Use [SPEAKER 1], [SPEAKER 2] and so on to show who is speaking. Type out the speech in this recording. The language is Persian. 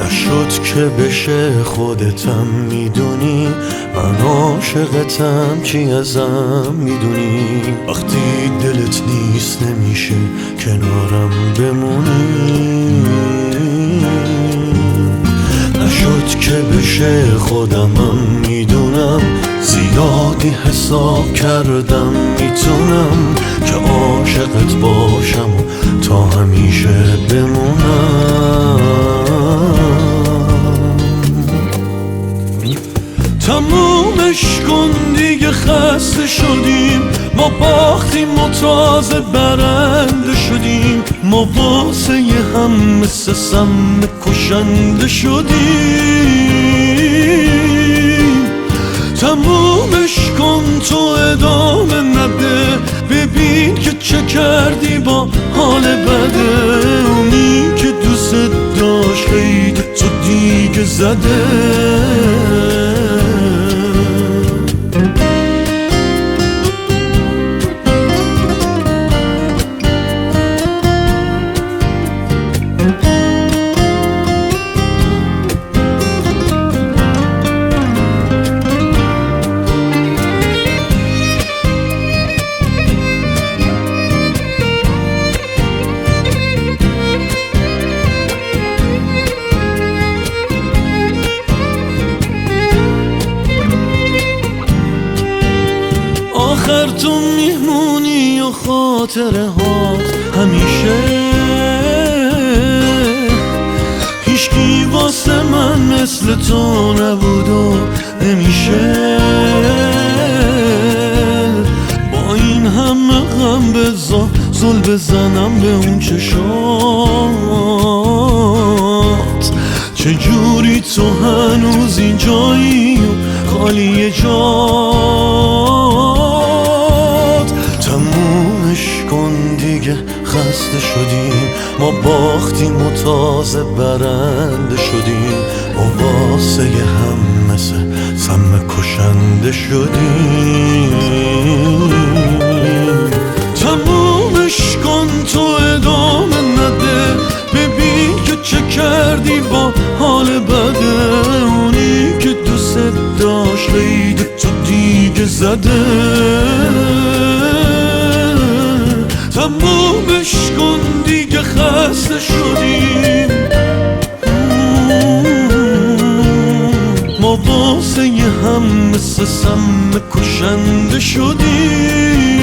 [SPEAKER 1] نشد که بشه خودتم میدونی، من عاشقتم چی ازم میدونی. وقتی دلت نیست نمیشه کنارم بمونی. نشد که بشه خودمم میدونم، زیادی حساب کردم میتونم که عاشقت باشم و تا همیشه بمونم. تمومش کن دیگه، خسته شدیم، ما باختیم و تازه برنده شدیم. ما واسه هم مثل سم کشنده شدیم. تمومش کن تو ادامه نده، ببین که چه کردی با حال بده. اونی که دوست داشت قید تو دیگه زده. آخر تو میمونی و خاطره هات همیشه. هیچکی واسه من مثل تو نبود و نمیشه. با این همه غم بذار زل بزنم به اون چشات. چجوری تو هنوز اینجایی و خالی جات. تمومش کن دیگه، خسته شدیم، ما باختیم و تازه برنده شدیم. ما واسه هم مثل سم کشنده شدیم. تمومش کن تو ادامه نده، ببین که چه کردی با حال بده. اونی که دوست داشت قید تو دیگه زده. تمومش کن دیگه، خسته شدیم، ما واسه هم مثل سم کشنده شدیم.